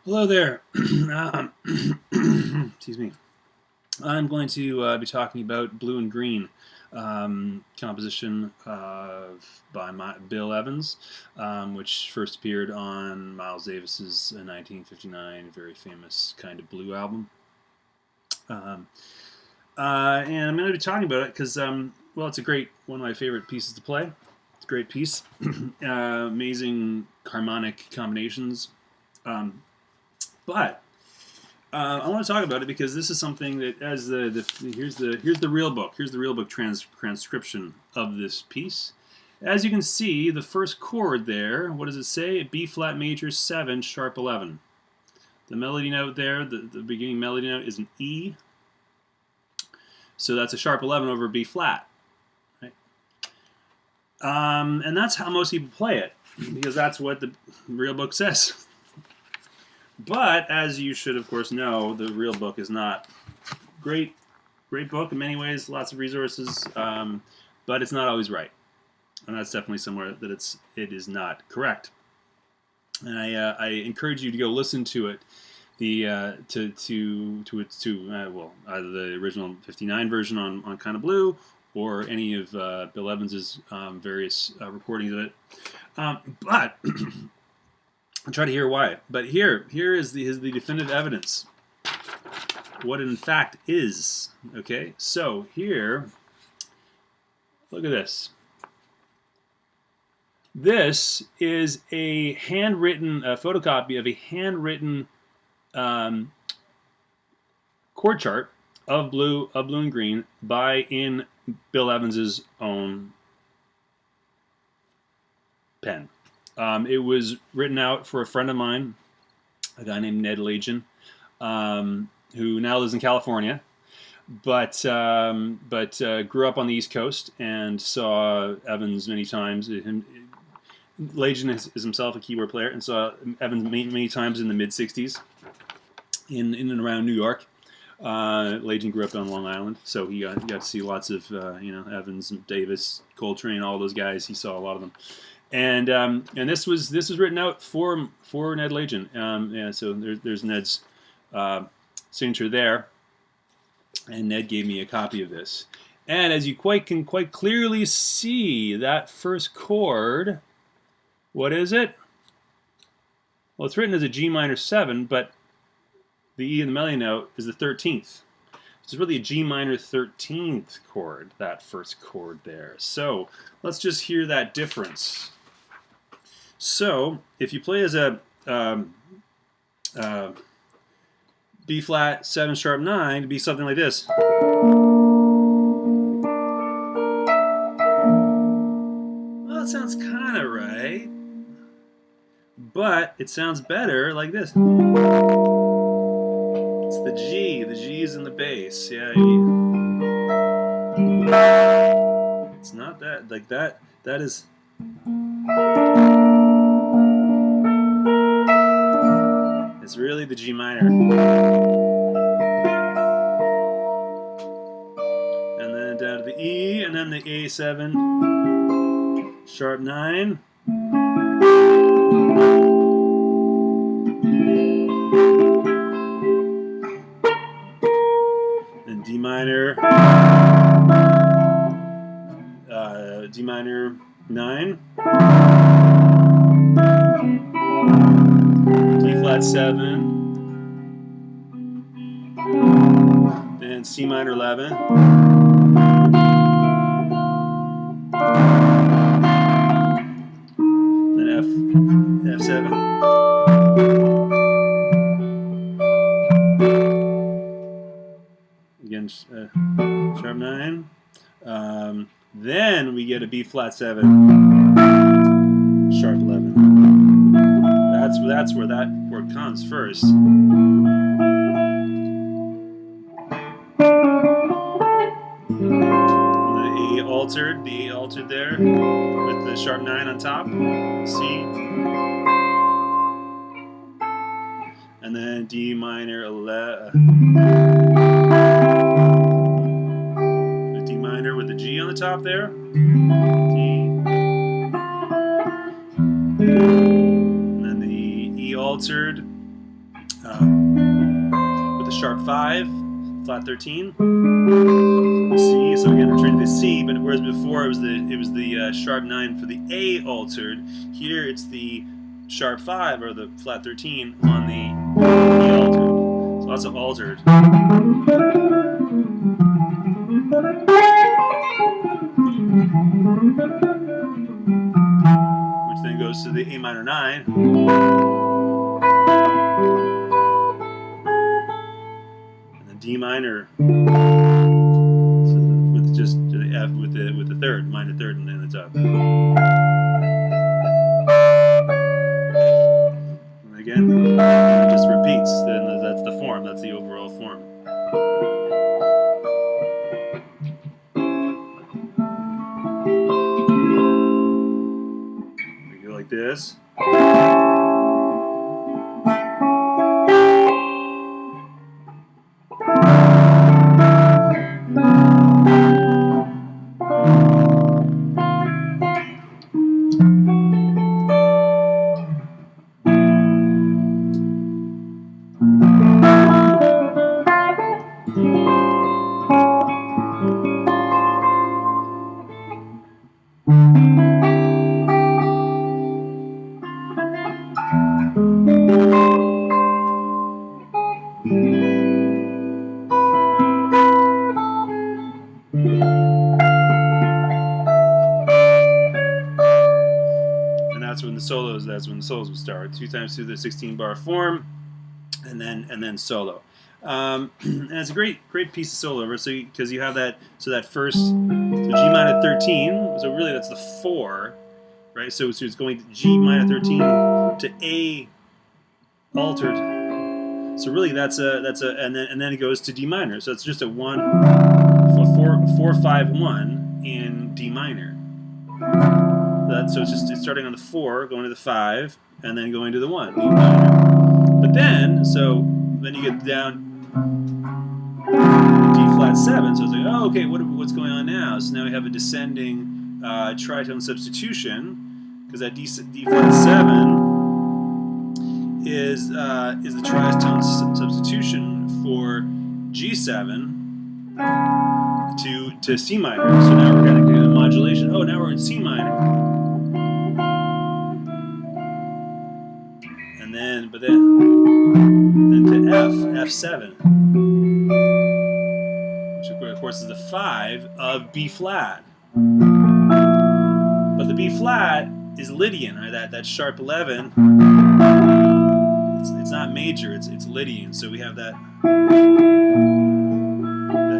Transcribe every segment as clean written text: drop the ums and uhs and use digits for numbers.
Hello there. Excuse me. I'm going to be talking about Blue and Green, composition by Bill Evans, which first appeared on Miles Davis's 1959 very famous Kind of Blue album. And I'm going to be talking about it because, well, it's one of my favorite pieces to play. It's a great piece. Amazing harmonic combinations. But I want to talk about it because this is something that, as here's the real book. Here's the real book transcription of this piece. As you can see, the first chord there, what does it say? B flat major 7 sharp 11. The melody note there, the beginning melody note is an E. So that's a sharp 11 over B flat. Right? And that's how most people play it, because that's what the real book says. But, as you should, of course, know, the real book is not great book in many ways, lots of resources, but it's not always right. And that's definitely somewhere that it is not correct. And I encourage you to go listen to it, either the original 59 version on Kind of Blue, or any of Bill Evans's various recordings of it. But I'll try to hear why. But here is the definitive evidence. What it in fact is. Okay, so here, look at this. This is a handwritten photocopy of a handwritten chord chart of Blue and Green in Bill Evans's own pen. It was written out for a friend of mine, a guy named Ned Legion, who now lives in California, but grew up on the East Coast and saw Evans many times. Legion is himself a keyboard player, and saw Evans many times in the mid-'60s in and around New York. Legion grew up on Long Island, so he got to see lots of Evans, Davis, Coltrane, all those guys. He saw a lot of them. And this was written out for Ned Legion. Yeah, so there's Ned's signature there, and Ned gave me a copy of this. And as you can quite clearly see, that first chord, what is it? Well, it's written as a G minor 7, but the E in the melody note is the 13th. It's really a G minor 13th chord, that first chord there. So let's just hear that difference. So, if you play as a B flat 7 sharp 9, it'd be something like this. Well, it sounds kind of right, but it sounds better like this. It's the G. The G is in the bass. Yeah. It's not that like that. That is. It's really the G minor. And then down to the E, and then the A7, sharp 9. Then D minor, D minor 9. D flat 7, then C minor 11, then F7, again sharp 9, then we get a B flat 7, sharp 11. That's where that chord comes first. The A altered there with the sharp 9 on top, C, and then D minor 11, the D minor with the G on the top there, D. altered with the sharp 5, flat 13, C. So again, returning to C, but whereas before it was the sharp 9 for the A altered. Here it's the sharp 5 or the flat 13 on the E altered. So lots of altered. Which then goes to the A minor 9. And the D minor with just the F with the third, minor third, and then it's up. And again, it just repeats. Then that's the form. That's the overall form. We go like this. That's when the solos would start. 2 times through the 16-bar form, and then solo. And it's a great piece of solo, because you have that. So that first, so G minor 13. So really that's the 4, right? So it's going to G minor 13 to A altered. So really that's a and then it goes to D minor. So it's just a 4 5 1 in D minor. So it's starting on the 4, going to the 5, and then going to the 1, D minor. But then you get down to D flat 7. So it's like, oh, okay, what's going on now? So now we have a descending tritone substitution, because that D flat 7 is the tritone substitution for G7 to C minor. So now we're going to get a modulation. Oh, now we're in C minor. But then to F7, which of course is the 5 of B flat. But the B flat is Lydian, right? That sharp 11. It's not major. It's Lydian. So we have that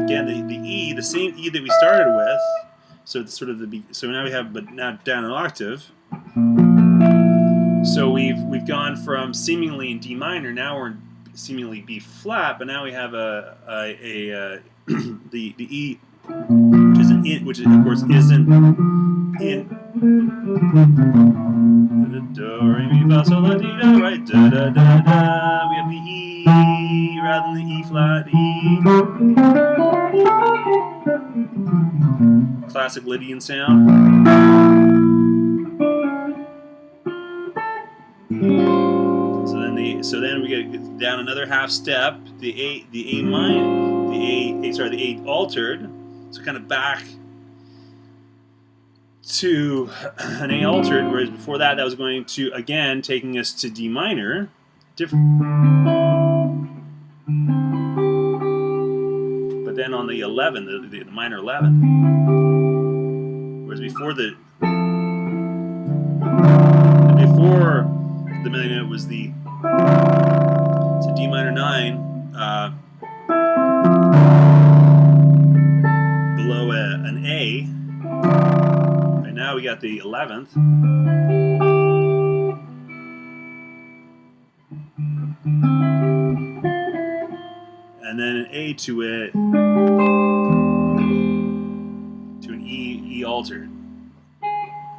again. The E, the same E that we started with. So it's sort of so now we have, but now down an octave. So we've gone from seemingly in D minor, now we're in seemingly B flat, but now we have the E, which is of course isn't in do re mi fa sol la ti do, right? Da da da da. We have the E rather than the E flat. E. Classic Lydian sound. So then we get down another half step. The A altered. So kind of back to an A altered, whereas before that was going to again taking us to D minor. Different. But then on the 11, the minor 11, whereas before the minute was the D minor 9 below an A. Right now we got the 11th. And then an A to an E altered.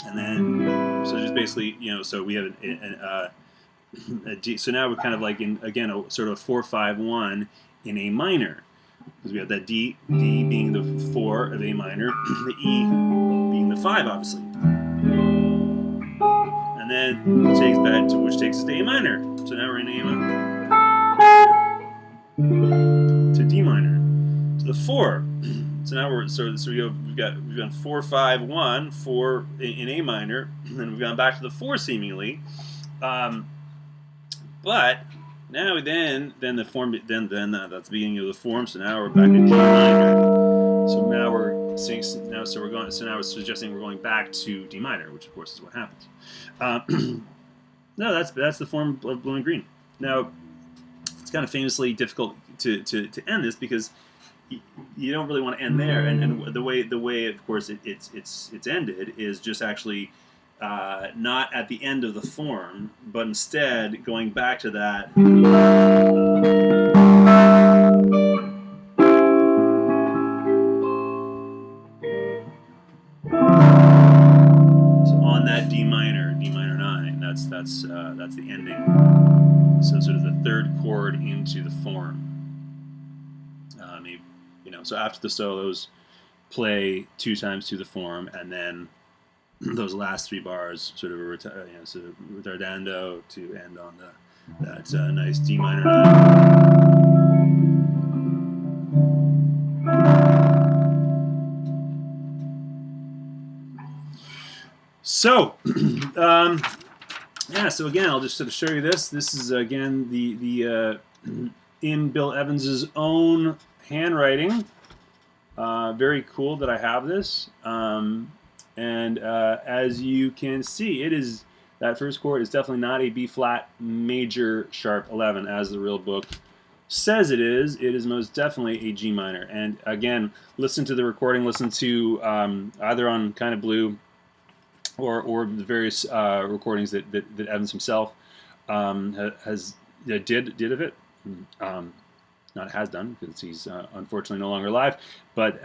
And then, so just basically, so we have a D. So now we're kind of like in, again, a sort of 4-5-1 in A minor. Because we have that D being the 4 of A minor, the E being the 5, obviously. And then it takes that to, which takes us to A minor. So now we're in A minor. the 4. So now we've gone 4 5 1 4 in A minor, and then we've gone back to the 4 seemingly, but now then the form that's the beginning of the form. So now we're back to G minor. So now we're saying now it's suggesting we're going back to D minor, which of course is what happens. No, that's the form of blue and green. Now it's kind of famously difficult to end this because you don't really want to end there, and the way of course it's ended is just actually not at the end of the form, but instead going back to that. So on that D minor 9, that's the ending. So sort of the third chord into the form. So after the solos, play 2 times to the form, and then those last 3 bars sort of retardando to end on that nice D minor 9. So, yeah. So again, I'll just sort of show you this. This is again the in Bill Evans's own handwriting. Very cool that I have this. And as you can see, that first chord is definitely not a B flat major sharp 11 as the real book says it is. It is most definitely a G minor. And again, listen to the recording. Listen to either on Kind of Blue or the various recordings that Evans himself did of it. Not has done because he's unfortunately no longer alive, but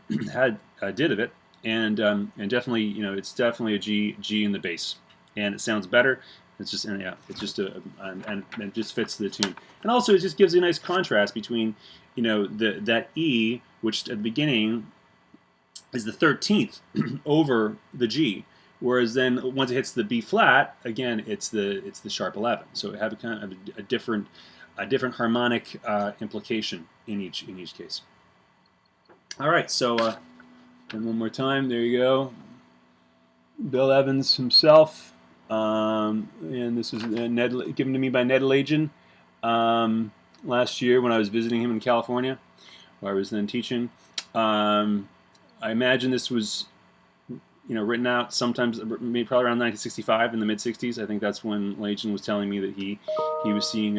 did of it. And definitely, it's definitely a G in the bass, and it sounds better. It's just, and it just fits the tune. And also, it just gives a nice contrast between, that E, which at the beginning is the 13th over the G, whereas then once it hits the B flat, again, it's the sharp 11. So it have a kind of a different harmonic implication in each case. All right, so. And one more time, there you go. Bill Evans himself, and this was given to me by Ned Lajan last year when I was visiting him in California, where I was then teaching. I imagine this was, written out sometimes, maybe probably around 1965 in the mid 60s. I think that's when Lajan was telling me that he was seeing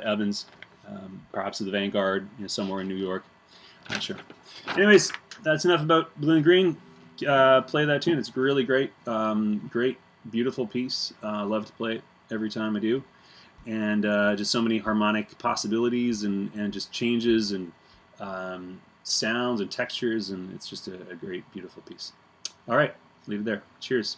Evans. Perhaps at the Vanguard, somewhere in New York. Not sure. Anyways, that's enough about Blue and Green. Play that tune. It's really great. Great, beautiful piece. Love to play it every time I do. And just so many harmonic possibilities and just changes and sounds and textures. And it's just a great, beautiful piece. All right, leave it there. Cheers.